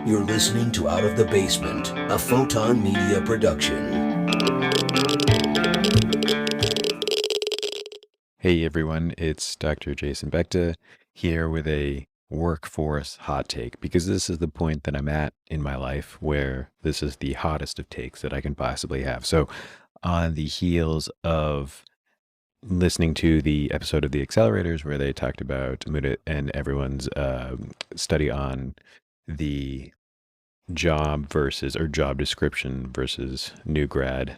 You're listening to Out of the Basement, a Photon Media production. Hey everyone, it's Dr. Jason Bekta here with a workforce hot take because this is the point that I'm at in my life where this is the hottest of takes that I can possibly have. So, on the heels of listening to the episode of the Accelerators where they talked about Muda and everyone's study on the job versus or job description versus new grad,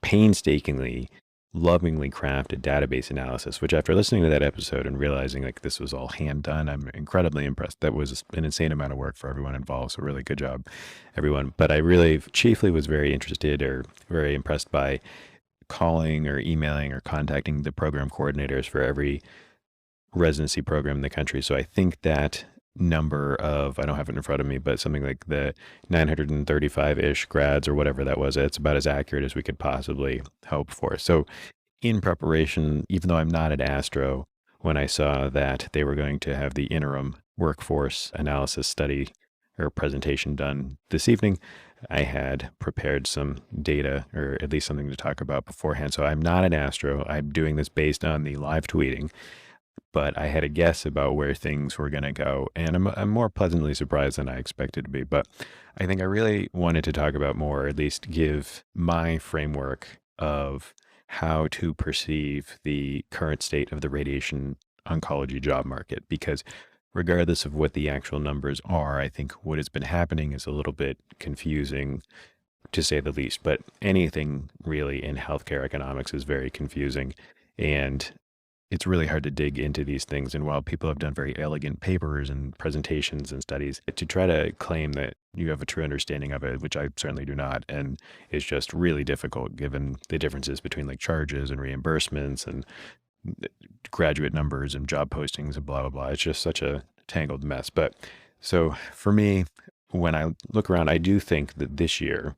painstakingly, lovingly crafted database analysis, which after listening to that episode and realizing like this was all hand done, I'm incredibly impressed. That was an insane amount of work for everyone involved. So really good job, everyone. But I really chiefly was very interested or very impressed by calling or emailing or contacting the program coordinators for every residency program in the country. So I think that number of, I don't have it in front of me, but something like the 935-ish grads or whatever that was, it's about as accurate as we could possibly hope for. So in preparation, even though I'm not at ASTRO, when I saw that they were going to have the interim workforce analysis study or presentation done this evening, I had prepared some data or at least something to talk about beforehand. So I'm not at ASTRO. I'm doing this based on the live tweeting, but I had a guess about where things were going to go. And I'm more pleasantly surprised than I expected to be. But I think I really wanted to talk about more, or at least give my framework of how to perceive the current state of the radiation oncology job market. Because regardless of what the actual numbers are, I think what has been happening is a little bit confusing to say the least. But anything really in healthcare economics is very confusing. And it's really hard to dig into these things. And while people have done very elegant papers and presentations and studies, to try to claim that you have a true understanding of it, which I certainly do not, and is just really difficult given the differences between like charges and reimbursements and graduate numbers and job postings and blah, blah, blah. It's just such a tangled mess. But so for me, when I look around, I do think that this year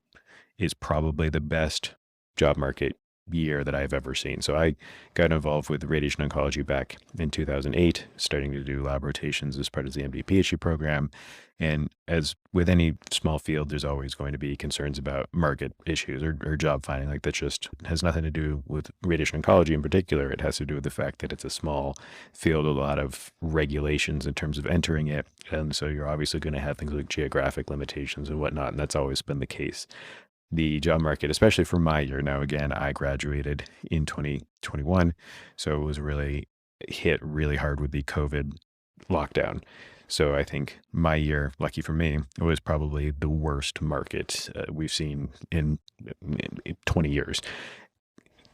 is probably the best job market year that I've ever seen. So I got involved with radiation oncology back in 2008, starting to do lab rotations as part of the MD PhD program. And as with any small field, there's always going to be concerns about market issues or job finding. Like that just has nothing to do with radiation oncology in particular. It has to do with the fact that it's a small field, a lot of regulations in terms of entering it. And so you're obviously going to have things like geographic limitations and whatnot. And that's always been the case. The job market, especially for my year. Now, again, I graduated in 2021, so it was really hit really hard with the COVID lockdown. So I think my year, lucky for me, it was probably the worst market we've seen in 20 years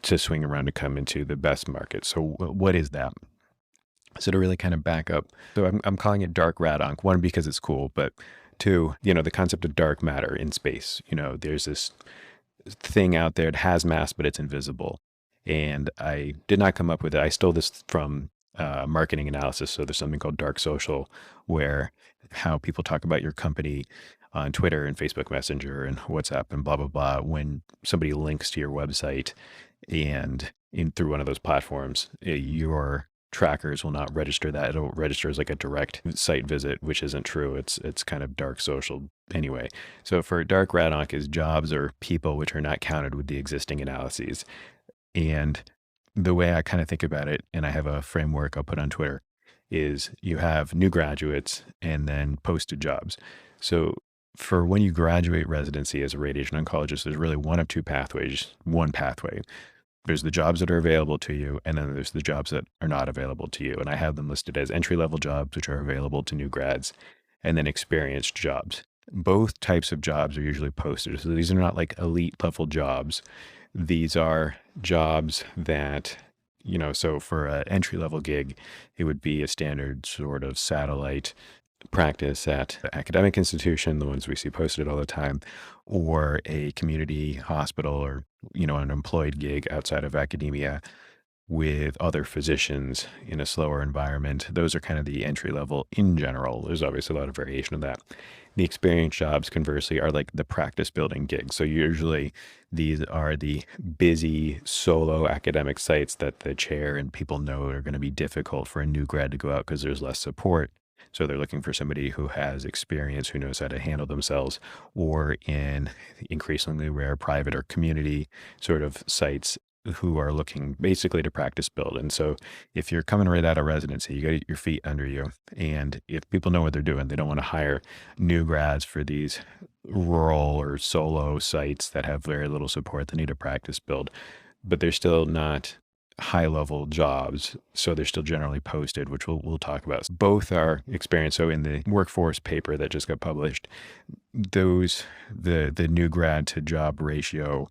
to swing around to come into the best market. So what is that? So to really kind of back up, so I'm calling it dark radonc, one, because it's cool, but two, the concept of dark matter in space. There's this thing out there, it has mass, but it's invisible. And I did not come up with it. I stole this from marketing analysis. So there's something called dark social, where how people talk about your company on Twitter and Facebook Messenger and WhatsApp and blah, blah, blah, when somebody links to your website and through one of those platforms, your trackers will not register that. It'll register as like a direct site visit, which isn't true. It's kind of dark social anyway. So for dark radonc is jobs or people which are not counted with the existing analyses. And the way I kind of think about it, and I have a framework I'll put on Twitter, is you have new graduates and then posted jobs. So for when you graduate residency as a radiation oncologist, there's really one of two pathways, one pathway. There's the jobs that are available to you, and then there's the jobs that are not available to you. And I have them listed as entry-level jobs, which are available to new grads, and then experienced jobs. Both types of jobs are usually posted. So these are not like elite level jobs. These are jobs that, so for an entry-level gig, it would be a standard sort of satellite practice at the academic institution, the ones we see posted all the time, or a community hospital or, an employed gig outside of academia with other physicians in a slower environment. Those are kind of the entry level in general. There's obviously a lot of variation of that. The experience jobs, conversely, are like the practice building gigs. So usually these are the busy solo academic sites that the chair and people know are going to be difficult for a new grad to go out because there's less support. So they're looking for somebody who has experience, who knows how to handle themselves, or in increasingly rare private or community sort of sites who are looking basically to practice build. And so if you're coming right out of residency, you got your feet under you. And if people know what they're doing, they don't want to hire new grads for these rural or solo sites that have very little support. They need a practice build, but they're still not high level jobs. So they're still generally posted, which we'll talk about. Both are experienced. So in the workforce paper that just got published, the new grad to job ratio,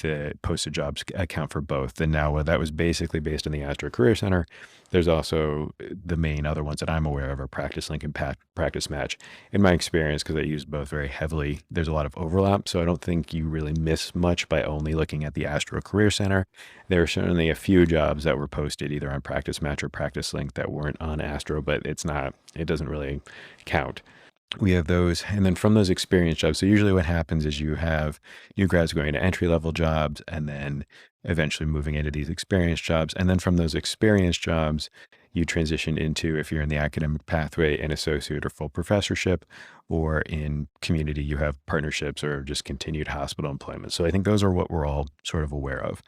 the posted jobs account for both. And now that was basically based on the ASTRO Career Center. There's also the main other ones that I'm aware of are Practice Link and Practice Match. In my experience, because I use both very heavily, there's a lot of overlap. So I don't think you really miss much by only looking at the ASTRO Career Center. There are certainly a few jobs that were posted either on Practice Match or Practice Link that weren't on ASTRO, but it doesn't really count. We have those. And then from those experience jobs, so usually what happens is you have new grads going to entry-level jobs and then eventually moving into these experience jobs. And then from those experience jobs, you transition into, if you're in the academic pathway, an associate or full professorship, or in community, you have partnerships or just continued hospital employment. So I think those are what we're all sort of aware of.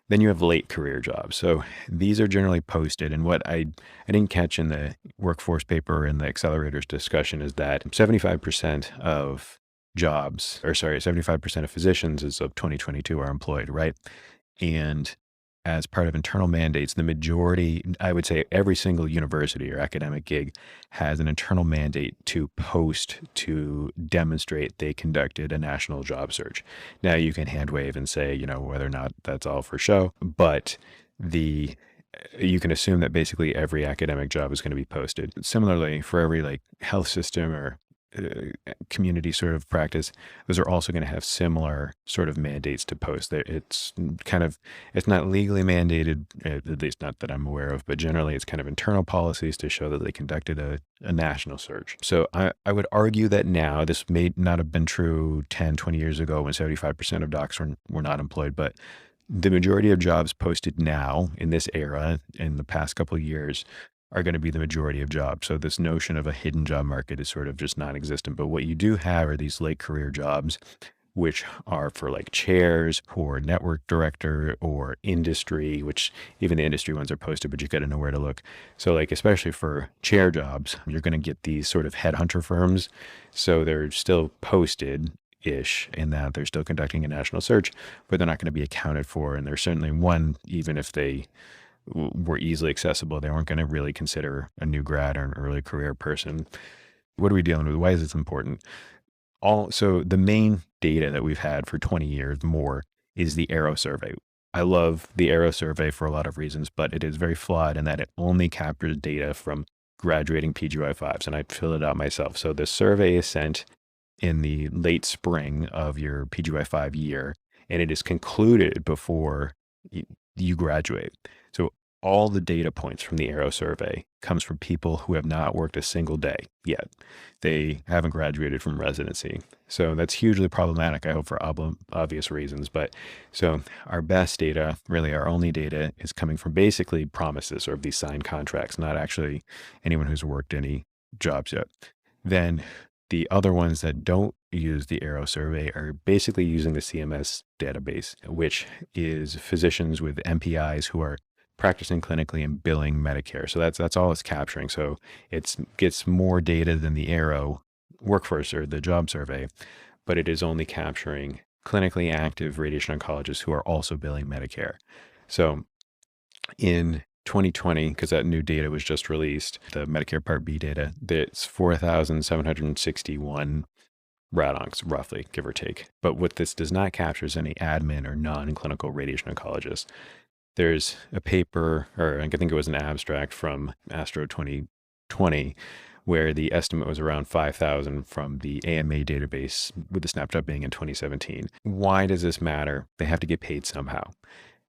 Then you have late career jobs. So these are generally posted. And what I didn't catch in the workforce paper and the accelerators discussion is that 75% of 75% of physicians as of 2022 are employed, right? And as part of internal mandates, the majority, I would say every single university or academic gig has an internal mandate to post to demonstrate they conducted a national job search. Now you can hand wave and say, whether or not that's all for show, but you can assume that basically every academic job is going to be posted. Similarly, for every health system or community sort of practice, those are also going to have similar sort of mandates to post. It's not legally mandated, at least not that I'm aware of, but generally it's kind of internal policies to show that they conducted a national search. So I would argue that now, this may not have been true 10, 20 years ago when 75% of docs were not employed, but the majority of jobs posted now in this era, in the past couple of years, are going to be the majority of jobs. So this notion of a hidden job market is sort of just non-existent. But what you do have are these late career jobs, which are for chairs or network director or industry, which even the industry ones are posted, but you got to know where to look. So especially for chair jobs, you're going to get these sort of headhunter firms. So they're still posted ish in that they're still conducting a national search, but they're not going to be accounted for. And there's certainly one, even if they were easily accessible, they weren't going to really consider a new grad or an early career person. What are we dealing with? Why is this important? So the main data that we've had for 20 years more is the ARROW survey. I love the ARROW survey for a lot of reasons, but it is very flawed in that it only captures data from graduating PGY5s, and I fill it out myself. So the survey is sent in the late spring of your PGY5 year, and it is concluded before you graduate. So all the data points from the ARROW survey comes from people who have not worked a single day yet. They haven't graduated from residency. So that's hugely problematic, I hope, for obvious reasons. But so our best data, really our only data, is coming from basically promises or these signed contracts, not actually anyone who's worked any jobs yet. Then the other ones that don't use the ARROW survey are basically using the CMS database, which is physicians with MPIs who are practicing clinically and billing Medicare. So that's all it's capturing. So it gets more data than the ARROW workforce or the job survey, but it is only capturing clinically active radiation oncologists who are also billing Medicare. So in 2020, because that new data was just released, the Medicare Part B data, that's 4,761 rad-oncs, roughly, give or take. But what this does not capture is any admin or non-clinical radiation oncologists. There's a paper, or I think it was an abstract from ASTRO 2020, where the estimate was around 5,000 from the AMA database, with the snapshot being in 2017. Why does this matter? They have to get paid somehow.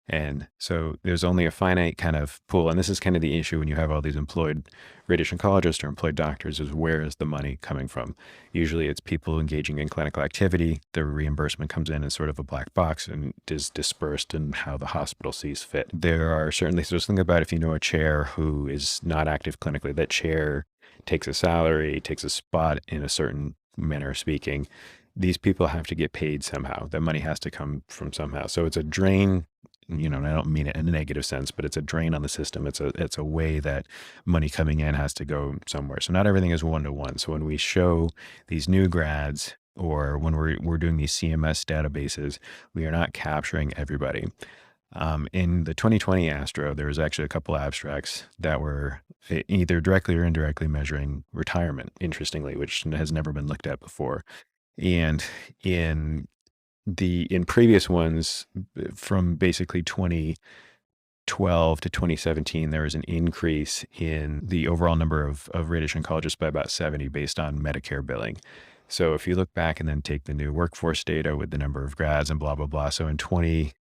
And so there's only a finite kind of pool. And this is kind of the issue when you have all these employed radiation oncologists or employed doctors, is where is the money coming from? Usually it's people engaging in clinical activity. The reimbursement comes in as sort of a black box and is dispersed in how the hospital sees fit. There are certainly, so think about if you know a chair who is not active clinically, that chair takes a salary, takes a spot in a certain manner of speaking. These people have to get paid somehow. That money has to come from somehow. So it's a drain, and I don't mean it in a negative sense, but it's a drain on the system. It's a way that money coming in has to go somewhere. So not everything is one-to-one. So when we show these new grads, or when we're doing these CMS databases, we are not capturing everybody. In the 2020 ASTRO, there was actually a couple abstracts that were either directly or indirectly measuring retirement, interestingly, which has never been looked at before. And in previous ones, from basically 2012 to 2017, there was an increase in the overall number of radiation oncologists by about 70 based on Medicare billing. So if you look back and then take the new workforce data with the number of grads and blah, blah, blah. So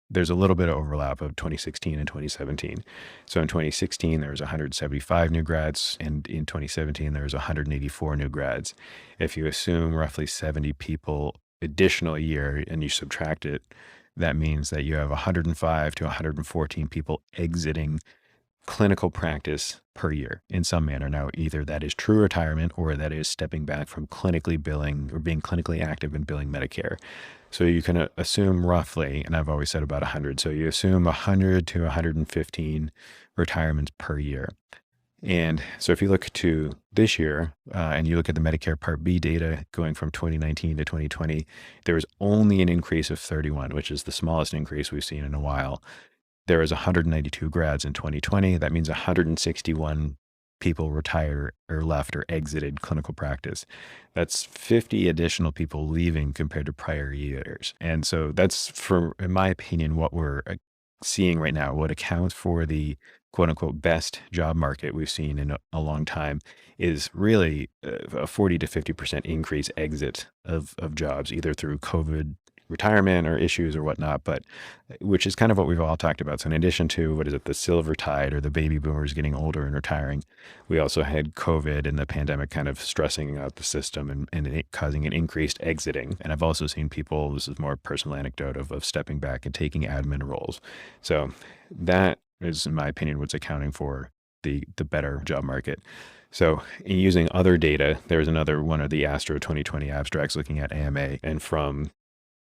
there's a little bit of overlap of 2016 and 2017. So in 2016, there was 175 new grads, and in 2017, there was 184 new grads. If you assume roughly 70 people additional a year and you subtract it, that means that you have 105 to 114 people exiting clinical practice per year in some manner. Now, either that is true retirement or that is stepping back from clinically billing or being clinically active in billing Medicare. So you can assume roughly, and I've always said about 100. So you assume 100 to 115 retirements per year. And so if you look to this year and you look at the Medicare Part B data going from 2019 to 2020, there was only an increase of 31, which is the smallest increase we've seen in a while. There was 192 grads in 2020. That means 161 people retired or left or exited clinical practice. That's 50 additional people leaving compared to prior years. And so that's, in my opinion, what we're seeing right now. What accounts for the quote unquote best job market we've seen in a long time is really a 40 to 50% increase exit of jobs, either through COVID retirement or issues or whatnot, but which is kind of what we've all talked about. So in addition to, the silver tide or the baby boomers getting older and retiring, we also had COVID and the pandemic kind of stressing out the system and it causing an increased exiting. And I've also seen people, this is more a personal anecdote of stepping back and taking admin roles. So that is, in my opinion, what's accounting for the better job market. So in using other data, there's another one of the ASTRO 2020 abstracts looking at AMA, and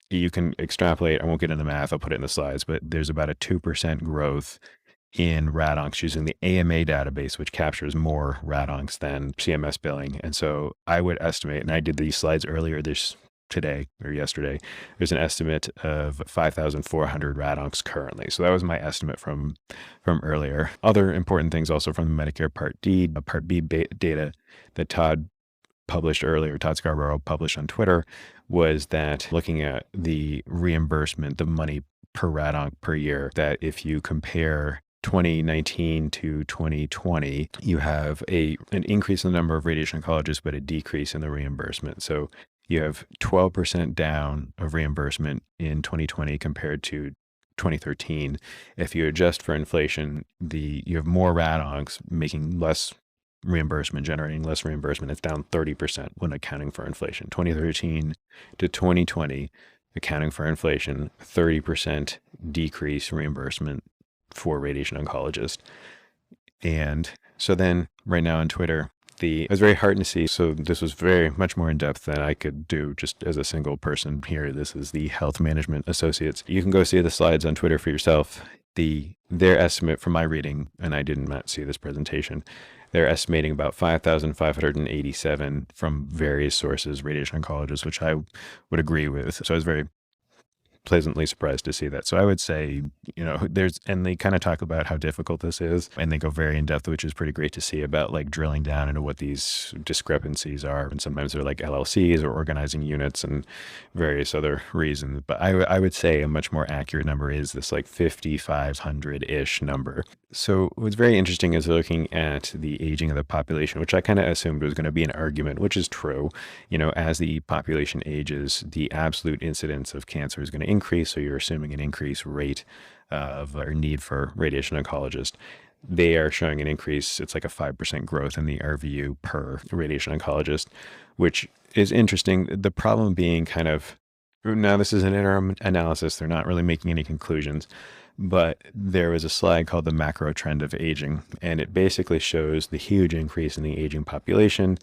you can extrapolate, I won't get into the math, I'll put it in the slides, but there's about a 2% growth in RADONCs using the AMA database, which captures more RADONCs than CMS billing. And so I would estimate, and I did these slides earlier yesterday, there's an estimate of 5,400 RADONCs currently. So that was my estimate from earlier. Other important things also from the Medicare Part B data that Todd Scarborough published on Twitter, was that looking at the reimbursement, the money per RADONC per year, that if you compare 2019 to 2020, you have an increase in the number of radiation oncologists, but a decrease in the reimbursement. So you have 12% down of reimbursement in 2020 compared to 2013. If you adjust for inflation, you have more RADONCs making less reimbursement, generating less reimbursement. It's down 30% when accounting for inflation. 2013 to 2020, accounting for inflation, 30% decrease reimbursement for radiation oncologists. And so then right now on Twitter, it was very heartened to see. So this was very much more in depth than I could do just as a single person here. This is the Health Management Associates. You can go see the slides on Twitter for yourself. Their estimate from my reading, and I did not see this presentation, they're estimating about 5,587 from various sources, radiation oncologists, which I would agree with. So I was very pleasantly surprised to see that. So I would say, and they kind of talk about how difficult this is, and they go very in depth, which is pretty great to see, about like drilling down into what these discrepancies are. And sometimes they're like LLCs or organizing units and various other reasons. But I would say a much more accurate number is this like 5,500-ish number. So what's very interesting is looking at the aging of the population, which I kind of assumed was going to be an argument, which is true. As the population ages, the absolute incidence of cancer is going to increase. So you're assuming an increased rate of or need for radiation oncologist. They are showing an increase. It's like a 5% growth in the RVU per radiation oncologist, which is interesting. The problem being kind of, now this is an interim analysis. They're not really making any conclusions, but there was a slide called the macro trend of aging, and it basically shows the huge increase in the aging population,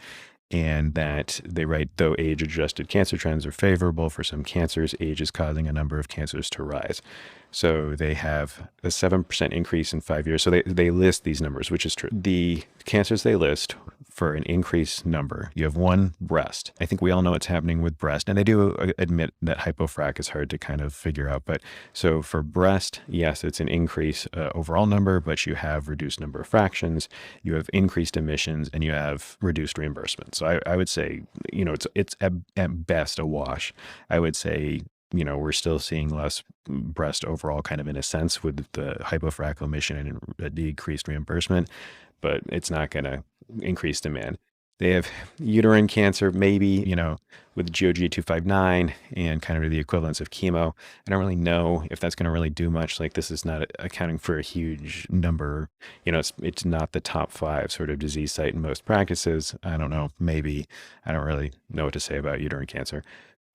and that they write, though age-adjusted cancer trends are favorable for some cancers, age is causing a number of cancers to rise. So they have a 7% increase in 5 years. So they list these numbers, which is true. The cancers they list for an increased number, you have one, breast. I think we all know what's happening with breast, and they do admit that hypofrac is hard to kind of figure out. But so for breast, yes, it's an increase overall number, but you have reduced number of fractions, you have increased emissions, and you have reduced reimbursement. So I would say, it's at best a wash. I would say, we're still seeing less breast overall, kind of in a sense, with the hypofrac emission and a decreased reimbursement, but it's not going to increase demand. They have uterine cancer, maybe, with GOG 259 and kind of the equivalence of chemo. I don't really know if that's going to really do much. Like, this is not accounting for a huge number. It's not the top 5 sort of disease site in most practices. I don't know. Maybe. I don't really know what to say about uterine cancer.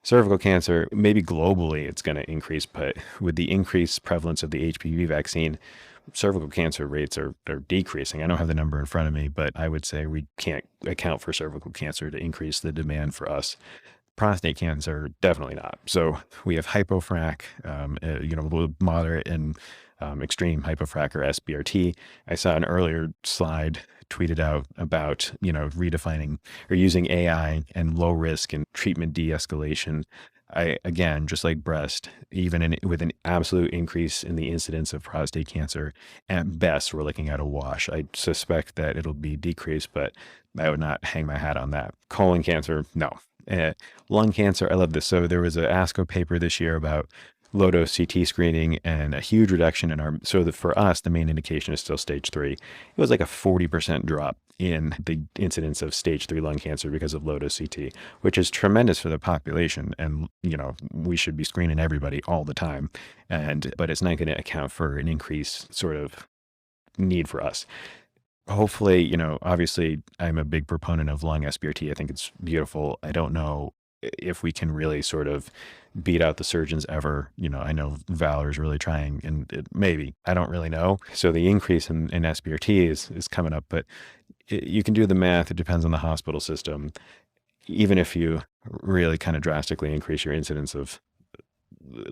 Cervical cancer, maybe globally it's going to increase, but with the increased prevalence of the HPV vaccine, cervical cancer rates are decreasing. I don't have the number in front of me, but I would say we can't account for cervical cancer to increase the demand for us. Prostate cancer, definitely not. So we have hypofrac, moderate and extreme hypofrac, or SBRT. I saw an earlier slide tweeted out about, redefining or using AI and low risk and treatment de-escalation. Again, just like breast, even with an absolute increase in the incidence of prostate cancer, at best, we're looking at a wash. I suspect that it'll be decreased, but I would not hang my hat on that. Colon cancer, no. Lung cancer, I love this. So there was an ASTRO paper this year about low-dose CT screening and a huge reduction in for us, the main indication is still stage 3. It was like a 40% drop in the incidence of stage 3 lung cancer because of low-dose CT, which is tremendous for the population. And, we should be screening everybody all the time. But it's not going to account for an increased sort of need for us. Hopefully, obviously I'm a big proponent of lung SBRT. I think it's beautiful. I don't know if we can really sort of beat out the surgeons ever. I know Valor's really trying, and maybe, I don't really know. So the increase in SBRT is coming up, but you can do the math. It depends on the hospital system. Even if you really kind of drastically increase your incidence of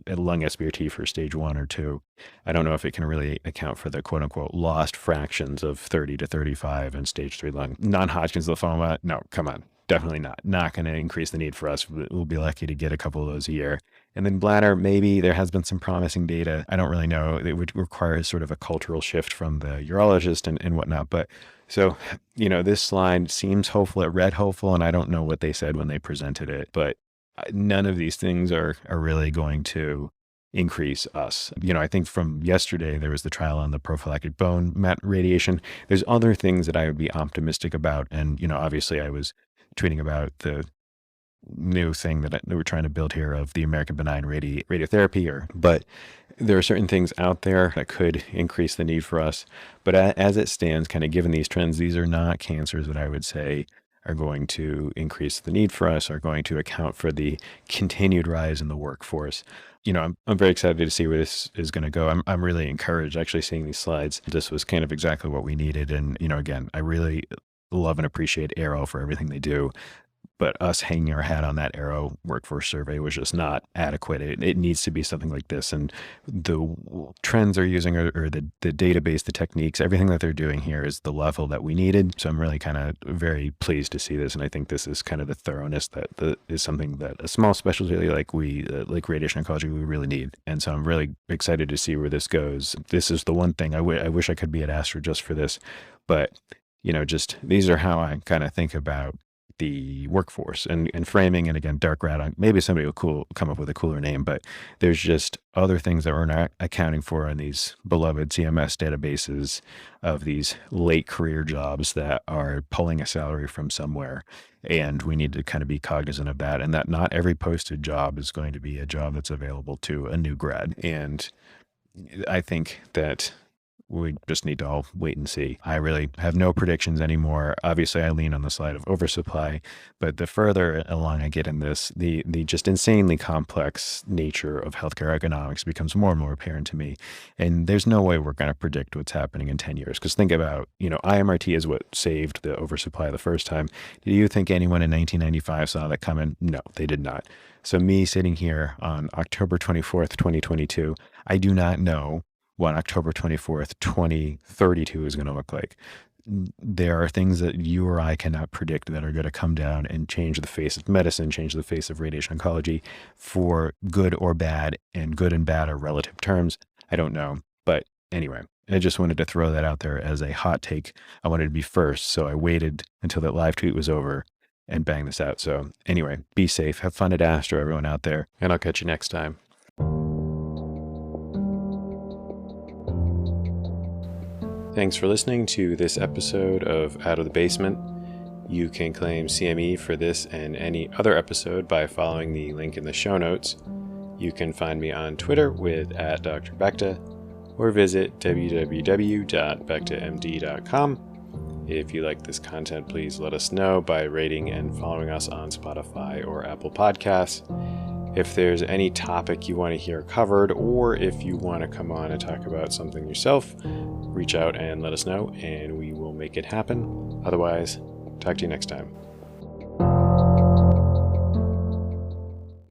lung SBRT for stage 1 or 2, I don't know if it can really account for the quote unquote lost fractions of 30 to 35 in stage 3 lung. Non-Hodgkin's lymphoma, no, come on. Definitely not going to increase the need for us. We'll be lucky to get a couple of those a year. And then bladder, maybe there has been some promising data. I don't really know. It would require sort of a cultural shift from the urologist and whatnot. But so, this slide seems hopeful. It read hopeful, and I don't know what they said when they presented it, but none of these things are really going to increase us. I think from yesterday, there was the trial on the prophylactic bone met radiation. There's other things that I would be optimistic about. And, obviously I was tweeting about the new thing that we're trying to build here of the American Benign Radiotherapy, but there are certain things out there that could increase the need for us. But as it stands, kind of given these trends, these are not cancers that I would say are going to increase the need for us, are going to account for the continued rise in the workforce. I'm very excited to see where this is going to go. I'm really encouraged actually seeing these slides. This was kind of exactly what we needed. And, again, I really love and appreciate Arrow for everything they do. But us hanging our hat on that Arrow workforce survey was just not adequate. It needs to be something like this. And the trends they're using or the database, the techniques, everything that they're doing here is the level that we needed. So I'm really kind of very pleased to see this. And I think this is kind of the thoroughness that is something that a small specialty like radiation oncology, we really need. And so I'm really excited to see where this goes. This is the one thing I wish I could be at ASTRO just for this. But, just these are how I kind of think about the workforce and framing. And again, dark rat, maybe somebody will come up with a cooler name, but there's just other things that we're not accounting for in these beloved CMS databases of these late career jobs that are pulling a salary from somewhere. And we need to kind of be cognizant of that, and that not every posted job is going to be a job that's available to a new grad. And I think that we just need to all wait and see. I really have no predictions anymore. Obviously, I lean on the side of oversupply, but the further along I get in this, the just insanely complex nature of healthcare economics becomes more and more apparent to me. And there's no way we're going to predict what's happening in 10 years. Because think about, IMRT is what saved the oversupply the first time. Do you think anyone in 1995 saw that coming? No, they did not. So me sitting here on October 24th, 2022, I do not know what October 24th, 2032 is going to look like. There are things that you or I cannot predict that are going to come down and change the face of medicine, change the face of radiation oncology for good or bad, and good and bad are relative terms. I don't know. But anyway, I just wanted to throw that out there as a hot take. I wanted to be first, so I waited until that live tweet was over and bang this out. So anyway, be safe. Have fun at ASTRO, everyone out there, and I'll catch you next time. Thanks for listening to this episode of Out of the Basement. You can claim CME for this and any other episode by following the link in the show notes. You can find me on Twitter with @DrBekta or visit www.bektamd.com. If you like this content, please let us know by rating and following us on Spotify or Apple Podcasts. If there's any topic you want to hear covered, or if you want to come on and talk about something yourself, reach out and let us know, and we will make it happen. Otherwise, talk to you next time.